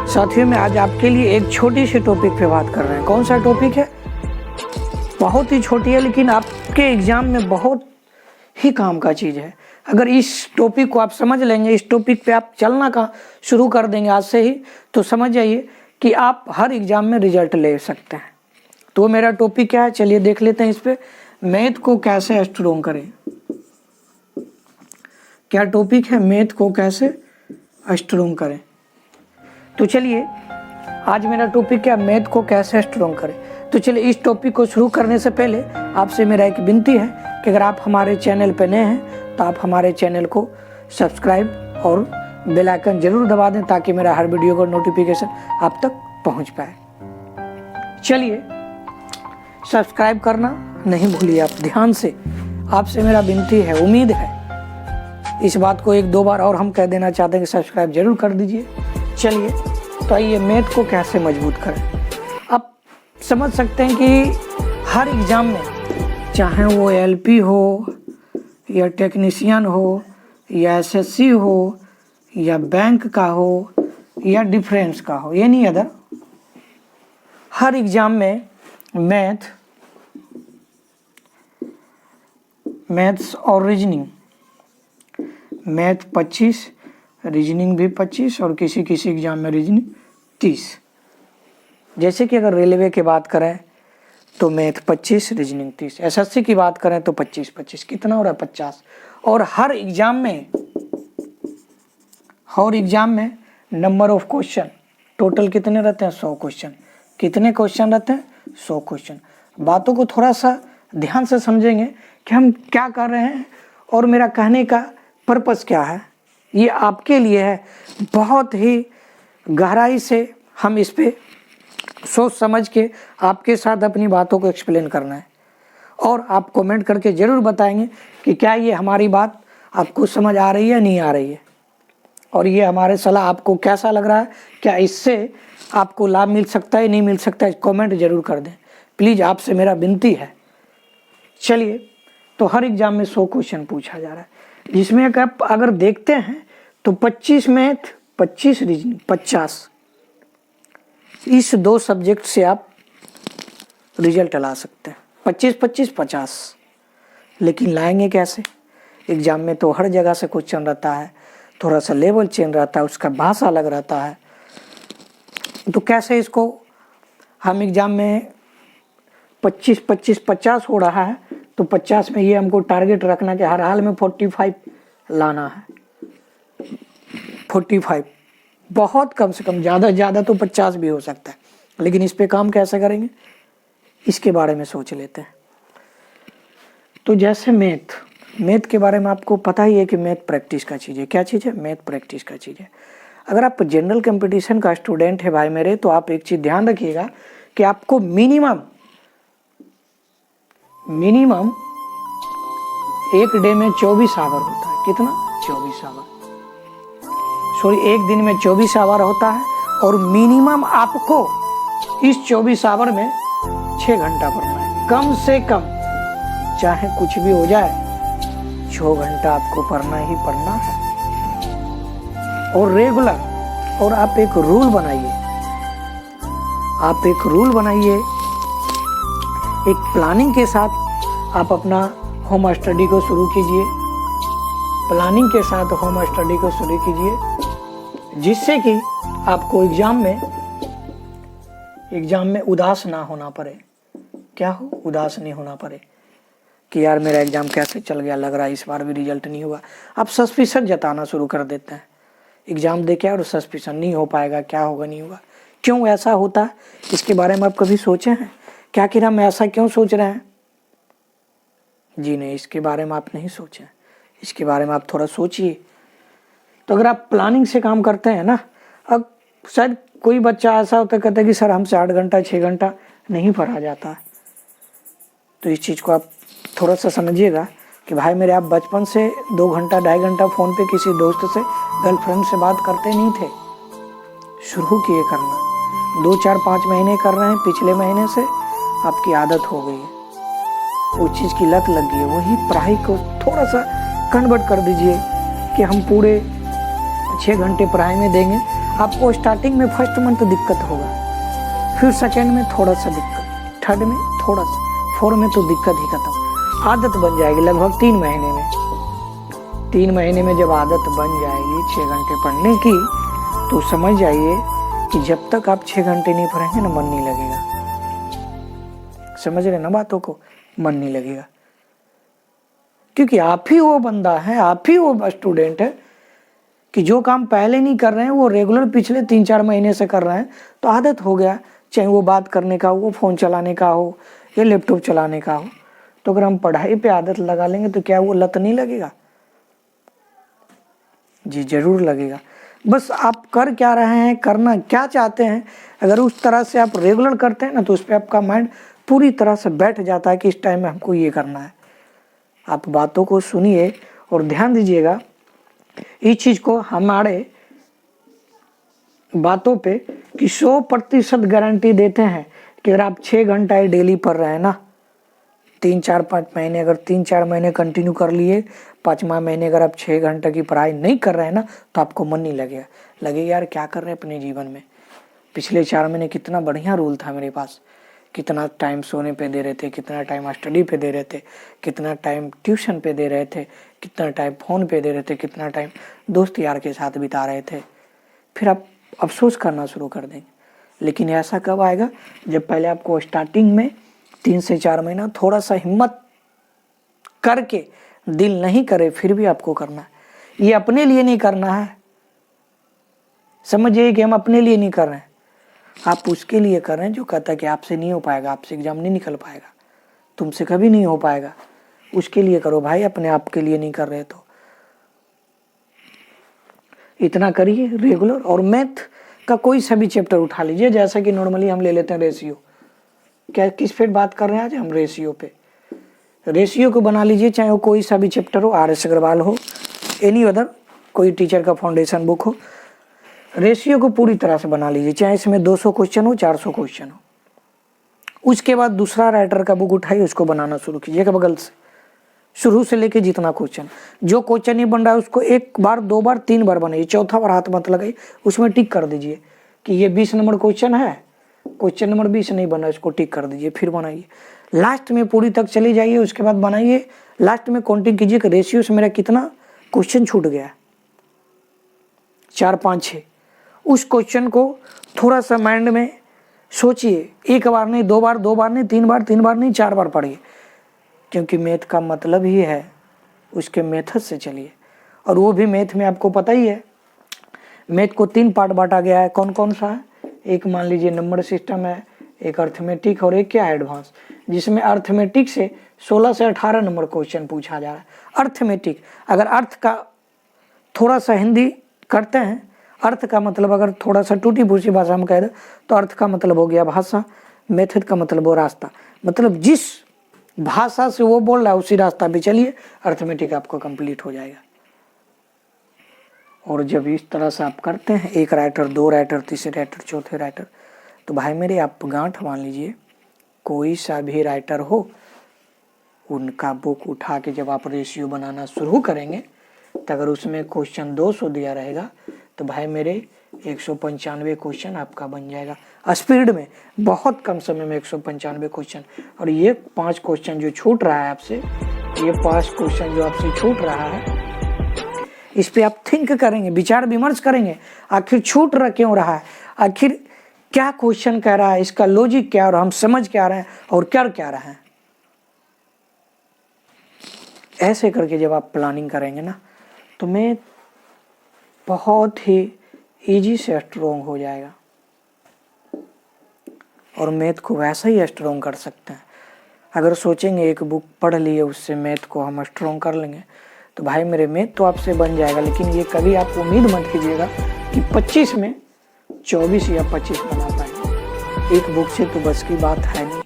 साथियों में आज आपके लिए एक छोटी सी टॉपिक पे बात कर रहे हैं। कौन सा टॉपिक है? बहुत ही छोटी है लेकिन आपके एग्जाम में बहुत ही काम का चीज़ है। अगर इस टॉपिक को आप समझ लेंगे, इस टॉपिक पे आप चलना का शुरू कर देंगे आज से ही, तो समझ जाइए कि आप हर एग्जाम में रिजल्ट ले सकते हैं। तो मेरा टॉपिक क्या है, चलिए देख लेते हैं। इस पे मैथ को कैसे स्ट्रॉन्ग करें। क्या टॉपिक है? मैथ को कैसे स्ट्रॉन्ग करें। तो चलिए आज मेरा टॉपिक क्या, मैथ को कैसे स्ट्रॉन्ग करें। तो चलिए इस टॉपिक को शुरू करने से पहले आपसे मेरा एक विनती है कि अगर आप हमारे चैनल पर नए हैं तो आप हमारे चैनल को सब्सक्राइब और बेल आइकन जरूर दबा दें ताकि मेरा हर वीडियो का नोटिफिकेशन आप तक पहुंच पाए। चलिए सब्सक्राइब करना नहीं भूलिए आप ध्यान से, आपसे मेरा विनती है, उम्मीद है इस बात को एक दो बार और हम कह देना चाहते हैं कि सब्सक्राइब जरूर कर दीजिए। चलिए तो आइए मैथ को कैसे मजबूत करें। आप समझ सकते हैं कि हर एग्जाम में, चाहे वो एलपी हो या टेक्नीशियन हो या एसएससी हो या बैंक का हो या डिफेंस का हो, एनी अदर, हर एग्जाम में मैथ्स और रीजनिंग, मैथ 25, रीजनिंग भी 25 और किसी किसी एग्जाम में रीजनिंग 30। जैसे कि अगर रेलवे की बात करें तो मैथ 25, रीजनिंग 30। एसएससी की बात करें तो 25 कितना हो रहा है 50। और हर एग्जाम में नंबर ऑफ क्वेश्चन टोटल कितने रहते हैं? 100 क्वेश्चन। कितने क्वेश्चन रहते हैं? 100 क्वेश्चन। बातों को थोड़ा सा ध्यान से समझेंगे कि हम क्या कर रहे हैं और मेरा कहने का पर्पस क्या है। ये आपके लिए है। बहुत ही गहराई से हम इस पे सोच समझ के आपके साथ अपनी बातों को एक्सप्लेन करना है और आप कमेंट करके ज़रूर बताएंगे कि क्या ये हमारी बात आपको समझ आ रही है, नहीं आ रही है, और ये हमारे सलाह आपको कैसा लग रहा है, क्या इससे आपको लाभ मिल सकता है, नहीं मिल सकता है, कमेंट जरूर कर दें प्लीज़, आपसे मेरा विनती है। चलिए तो हर एग्जाम में 100 क्वेश्चन पूछा जा रहा है, जिसमें आप अगर देखते हैं तो 25 मैथ, 25 रीजनिंग, 50, इस दो सब्जेक्ट से आप रिजल्ट ला सकते हैं। 25-25, 50। लेकिन लाएंगे कैसे? एग्जाम में तो हर जगह से क्वेश्चन रहता है, थोड़ा सा लेवल चेंज रहता है, उसका भाषा अलग रहता है। तो कैसे इसको हम एग्जाम में 25-25, 50 हो रहा है तो 50 में ये हमको टारगेट रखना कि हर हाल में 45 लाना है। 45 बहुत कम से कम, ज़्यादा तो 50 भी हो सकता है। लेकिन इस पे काम कैसे करेंगे इसके बारे में सोच लेते हैं। तो जैसे मैथ के बारे में आपको पता ही है कि मैथ प्रैक्टिस का चीज़ है। क्या चीज़ है? मैथ प्रैक्टिस का चीज़ है। अगर आप जनरल कंपटीशन का स्टूडेंट है भाई मेरे, तो आप एक चीज़ ध्यान रखिएगा कि आपको मिनिमम एक डे में 24 आवर होता है। कितना? 24 आवर। सॉरी, एक दिन में 24 आवर होता है और मिनिमम आपको इस 24 आवर में 6 घंटा पढ़ना है, कम से कम, चाहे कुछ भी हो जाए 6 घंटा आपको पढ़ना ही पढ़ना है। और रेगुलर, और आप एक रूल बनाइए, एक प्लानिंग के साथ आप अपना होम स्टडी को शुरू कीजिए। जिससे कि आपको एग्जाम में उदास ना होना पड़े। क्या हो? उदास नहीं होना पड़े कि यार मेरा एग्जाम कैसे चल गया, लग रहा है इस बार भी रिजल्ट नहीं हुआ। आप सस्पिशन जताना शुरू कर देते हैं एग्जाम देके, और सस्पिशन नहीं हो पाएगा, क्या होगा, नहीं होगा। क्यों ऐसा होता है इसके बारे में आप कभी सोचे हैं? क्या कि हम ऐसा क्यों सोच रहे हैं? जी नहीं, इसके बारे में आप नहीं सोचे, इसके बारे में आप थोड़ा सोचिए। तो अगर आप प्लानिंग से काम करते हैं ना, अब शायद कोई बच्चा ऐसा होता कहता है कि सर हमसे 8 घंटा 6 घंटा नहीं पढ़ा जाता। तो इस चीज़ को आप थोड़ा सा समझिएगा कि भाई मेरे, आप बचपन से 2 घंटा 2.5 घंटा फ़ोन पे किसी दोस्त से, गर्लफ्रेंड से बात करते नहीं थे, शुरू किए करना। 2 4 5 महीने कर रहे हैं, पिछले महीने से आपकी आदत हो गई है, उस चीज़ की लत लग गई है। वही पढ़ाई को थोड़ा सा कन्वर्ट कर दीजिए कि हम पूरे 6 घंटे पढ़ाई में देंगे। आपको स्टार्टिंग में फर्स्ट मंथ दिक्कत होगा, फिर सेकेंड में थोड़ा सा दिक्कत, थर्ड में थोड़ा सा, फोर्थ में तो दिक्कत ही खत्म। आदत बन जाएगी लगभग 3 महीने में। 3 महीने में जब आदत बन जाएगी 6 घंटे पढ़ने की, तो समझ जाइए कि जब तक आप 6 घंटे नहीं पढ़ेंगे ना, मन नहीं लगेगा। समझ रहे ना बातों को, मन नहीं लगेगा, क्योंकि आप ही वो बंदा है, आप ही वो स्टूडेंट है कि जो काम पहले नहीं कर रहे हैं वो रेगुलर पिछले 3-4 महीने से कर रहे हैं, तो आदत हो गया, चाहे वो बात करने का हो, वो फ़ोन चलाने का हो या लैपटॉप चलाने का हो। तो अगर हम पढ़ाई पे आदत लगा लेंगे तो क्या वो लत नहीं लगेगा? जी जरूर लगेगा। बस आप कर क्या रहे हैं, करना क्या चाहते हैं, अगर उस तरह से आप रेगुलर करते हैं ना, तो उस पर आपका माइंड पूरी तरह से बैठ जाता है कि इस टाइम में हमको ये करना है। आप बातों को सुनिए और ध्यान दीजिएगा, इस चीज़ को हमारे बातों पे कि 100% गारंटी देते हैं कि अगर आप 6 घंटा डेली पढ़ रहे हैं ना, 3-4-5 महीने, अगर 3-4 महीने कंटिन्यू कर लिए, 5वां महीने अगर आप 6 घंटे की पढ़ाई नहीं कर रहे हैं ना, तो आपको मन नहीं लगेगा। लगेगा यार क्या कर रहे हैं अपने जीवन में, पिछले 4 महीने कितना बढ़िया रूल था मेरे पास, कितना टाइम सोने पे दे रहे थे, कितना टाइम स्टडी पे दे रहे थे, कितना टाइम ट्यूशन पे दे रहे थे, कितना टाइम फ़ोन पे दे रहे थे, कितना टाइम दोस्त यार के साथ बिता रहे थे। फिर आप अफसोस करना शुरू कर देंगे। लेकिन ऐसा कब आएगा? जब पहले आपको स्टार्टिंग में 3 से 4 महीना थोड़ा सा हिम्मत करके, दिल नहीं करे फिर भी आपको करना है। ये अपने लिए नहीं करना है, समझिए कि हम अपने लिए नहीं कर रहे हैं, आप उसके लिए कर रहे हैं जो कहता है कि आपसे नहीं हो पाएगा, आपसे एग्जाम नहीं निकल पाएगा, तुमसे कभी नहीं हो पाएगा। उसके लिए करो भाई, अपने आप के लिए नहीं कर रहे तो इतना करिए रेगुलर। और मैथ का कोई सा भी चैप्टर उठा लीजिए, जैसा कि नॉर्मली हम ले लेते हैं रेशियो। क्या किस पे बात कर रहे हैं आज हम? रेशियो पे। रेशियो को बना लीजिए, चाहे वो कोई सा भी चैप्टर हो, RS अग्रवाल हो, एनी अदर कोई टीचर का फाउंडेशन बुक हो, रेशियो को पूरी तरह से बना लीजिए, चाहे इसमें 200 क्वेश्चन हो, 400 क्वेश्चन हो। उसके बाद दूसरा राइटर का बुक उठाइए, उसको बनाना शुरू कीजिएगा बगल से, शुरू से लेके जितना क्वेश्चन, जो क्वेश्चन नहीं बन रहा है उसको 1 बार 2 बार 3 बार बनाइए, चौथा बार हाथ मत लगाइए, उसमें टिक कर दीजिए कि ये 20 नंबर क्वेश्चन है, क्वेश्चन नंबर 20 नहीं बना, इसको टिक कर दीजिए, फिर बनाइए। लास्ट में पूरी तक चली जाइए, उसके बाद बनाइए, लास्ट में काउंटिंग कीजिए कि रेशियो से मेरा कितना क्वेश्चन छूट गया, 4, 5, 6। उस क्वेश्चन को थोड़ा सा माइंड में सोचिए, 1 बार नहीं, 2 बार, 2 बार नहीं, 3 बार, 3 बार नहीं, 4 बार पढ़िए, क्योंकि मैथ का मतलब ही है उसके मेथड से चलिए। और वो भी मैथ में आपको पता ही है, मैथ को 3 पार्ट बांटा गया है। कौन कौन सा है? एक मान लीजिए नंबर सिस्टम है, एक अर्थमेटिक और एक क्या एडवांस, जिसमें अर्थमेटिक से 16 से 18 नंबर क्वेश्चन पूछा जा रहा है। अर्थमेटिक, अगर अर्थ का थोड़ा सा हिंदी करते हैं, अर्थ का मतलब अगर थोड़ा सा टूटी फूसी भाषा में कह दे तो अर्थ का मतलब हो गया भाषा, मेथड का मतलब हो रास्ता, मतलब जिस भाषा से वो बोल रहा है उसी रास्ता पे चलिए, अर्थमेटिक आपको कंप्लीट हो जाएगा। और जब इस तरह से आप करते हैं, 1 राइटर, 2 राइटर, तीसरे राइटर, चौथे राइटर, तो भाई मेरे आप गांठ मान लीजिए, कोई सा भी राइटर हो उनका बुक उठा के जब आप रेशियो बनाना शुरू करेंगे, तो अगर उसमें क्वेश्चन 200 दिया रहेगा तो भाई मेरे 195 क्वेश्चन आपका बन जाएगा स्पीड में, बहुत कम समय में 195 क्वेश्चन। और ये 5 क्वेश्चन जो छूट रहा है आपसे, ये 5 क्वेश्चन जो आपसे छूट रहा है, इस पे आप थिंक करेंगे, विचार विमर्श करेंगे, आखिर छूट रहा क्यों रहा है, आखिर क्या क्वेश्चन कह रहा है, इसका लॉजिक क्या, और हम समझ क्या रहे हैं और कर क्या रहे हैं। ऐसे करके जब आप प्लानिंग करेंगे ना, तो मैं बहुत ही इजी से स्ट्रोंग हो जाएगा। और मैथ को वैसा ही स्ट्रोंग कर सकते हैं। अगर सोचेंगे एक बुक पढ़ लिए उससे मैथ को हम स्ट्रोंग कर लेंगे, तो भाई मेरे मैथ तो आपसे बन जाएगा, लेकिन ये कभी आप उम्मीद मत कीजिएगा कि 25 में 24 या 25 बना पाएंगे। एक बुक से तो बस की बात है नहीं।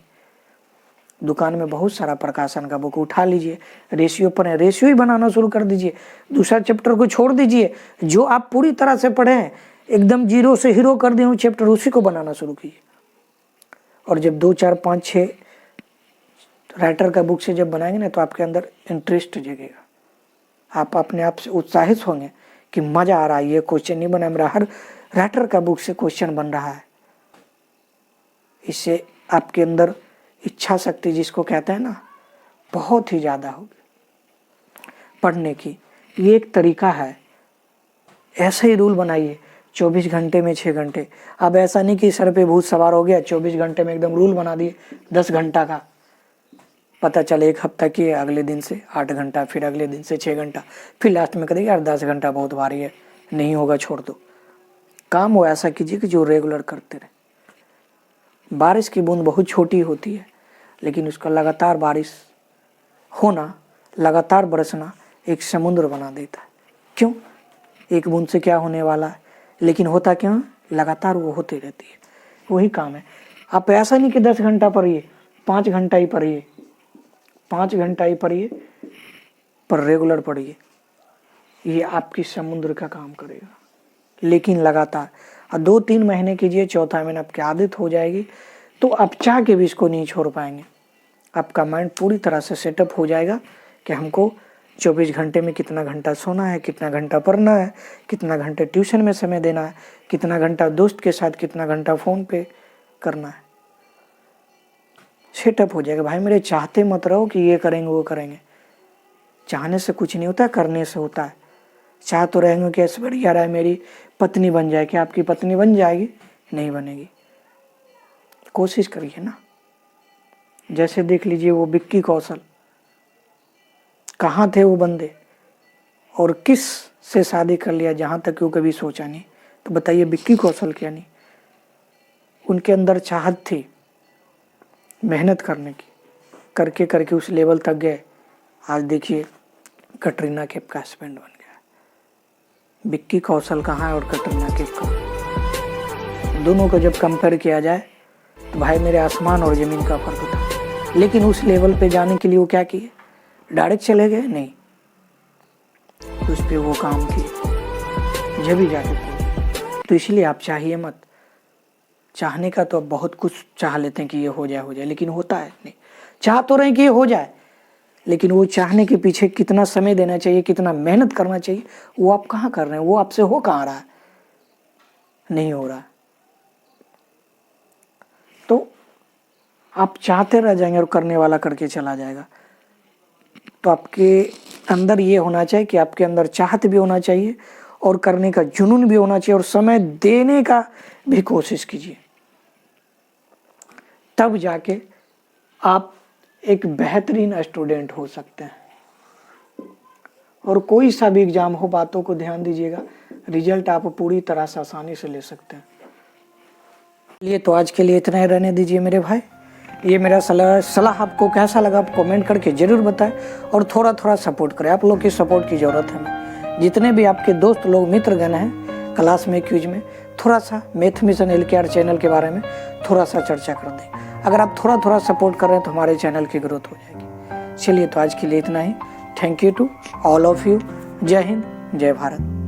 दुकान में बहुत सारा प्रकाशन का बुक उठा लीजिए, रेशियो पर है, रेशियो ही बनाना शुरू कर दीजिए, दूसरा चैप्टर को छोड़ दीजिए, जो आप पूरी तरह से पढ़े हैं, एकदम 0 से हीरो कर दिए चैप्टर, उसी को बनाना शुरू कीजिए। और जब 2, 4, 5, 6 राइटर का बुक से जब बनाएंगे ना, तो आपके अंदर इंटरेस्ट जगेगा, आप अपने आप से उत्साहित होंगे कि मज़ा आ रहा है, ये क्वेश्चन नहीं बना, मेरा हर राइटर का बुक से क्वेश्चन बन रहा है। इससे आपके अंदर इच्छा शक्ति जिसको कहते हैं ना, बहुत ही ज़्यादा होगी पढ़ने की। ये एक तरीका है। ऐसे ही रूल बनाइए 24 घंटे में 6 घंटे। अब ऐसा नहीं कि सर पे भूत सवार हो गया, 24 घंटे में एकदम रूल बना दिए 10 घंटा का, पता चले एक हफ्ता किए, अगले दिन से 8 घंटा, फिर अगले दिन से 6 घंटा, फिर लास्ट में करेंगे यार 10 घंटा बहुत भारी है, नहीं होगा छोड़ दो। काम वो ऐसा कीजिए कि जो रेगुलर करते रहे। बारिश की बूंद बहुत छोटी होती है, लेकिन उसका लगातार बारिश होना, लगातार बरसना एक समुद्र बना देता है। क्यों? एक बूंद से क्या होने वाला है, लेकिन होता क्यों? लगातार वो होती रहती है। वही काम है। आप ऐसा नहीं कि 10 घंटा पढ़िए, 5 घंटा ही पढ़िए, 5 घंटा ही पढ़िए, पर रेगुलर पढ़िए। ये आपकी समुद्र का काम करेगा, लेकिन लगातार। और 2-3 महीने कीजिए, चौथा महीना आपकी आदत हो जाएगी, तो आप चाह के भी इसको नहीं छोड़ पाएंगे। आपका माइंड पूरी तरह से सेटअप हो जाएगा कि हमको 24 घंटे में कितना घंटा सोना है, कितना घंटा पढ़ना है, कितना घंटे ट्यूशन में समय देना है, कितना घंटा दोस्त के साथ, कितना घंटा फ़ोन पे करना है। सेटअप हो जाएगा। भाई मेरे चाहते मत रहो कि ये करेंगे वो करेंगे। चाहने से कुछ नहीं होता, करने से होता है। चाह तो रहेंगे कि ऐसे बढ़िया रहा है मेरी पत्नी बन जाए। क्या आपकी पत्नी बन जाएगी? नहीं बनेगी। कोशिश करिए ना। जैसे देख लीजिए वो विक्की कौशल, कहाँ थे वो बंदे, और किस से शादी कर लिया जहाँ तक वो कभी सोचा नहीं। तो बताइए विक्की कौशल क्या नहीं, उनके अंदर चाहत थी मेहनत करने की, करके करके उस लेवल तक गए। आज देखिए कटरीना कैफ का हस्बैंड बन गया। विक्की कौशल कहाँ है और कटरीना कैफ कहाँ? दोनों को जब कंपेयर किया जाए तो भाई मेरे आसमान और ज़मीन का फर्क था। लेकिन उस लेवल पे जाने के लिए वो क्या किए? डायरेक्ट चले गए? नहीं, उस पर वो काम किए जब भी जाके किए। तो इसलिए आप चाहिए मत। चाहने का तो अब बहुत कुछ चाह लेते हैं कि ये हो जाए, लेकिन होता है नहीं। चाह तो रहे कि ये हो जाए, लेकिन वो चाहने के पीछे कितना समय देना चाहिए, कितना मेहनत करना चाहिए, वो आप कहाँ कर रहे हैं? वो आपसे हो कहाँ रहा है? नहीं हो रहा। तो आप चाहते रह जाएंगे और करने वाला करके चला जाएगा। तो आपके अंदर ये होना चाहिए कि आपके अंदर चाहत भी होना चाहिए और करने का जुनून भी होना चाहिए और समय देने का भी कोशिश कीजिए। तब जाके आप एक बेहतरीन स्टूडेंट हो सकते हैं। और कोई सा भी एग्जाम हो, बातों को ध्यान दीजिएगा, रिजल्ट आप पूरी तरह से आसानी से ले सकते हैं। चलिए तो आज के लिए इतना ही रहने दीजिए मेरे भाई। ये मेरा सलाह आपको कैसा लगा आप कमेंट करके ज़रूर बताएं और थोड़ा थोड़ा सपोर्ट करें। आप लोग की सपोर्ट की ज़रूरत है हमें। जितने भी आपके दोस्त लोग, मित्रगण हैं, क्लास में, क्यूज में, थोड़ा सा मैथ मिशन हेल्थ चैनल के बारे में थोड़ा सा चर्चा कर दें। अगर आप थोड़ा थोड़ा सपोर्ट कर रहे हैं तो हमारे चैनल की ग्रोथ हो जाएगी। चलिए तो आज के लिए इतना ही। Thank you to all of you. जय हिंद, जय भारत।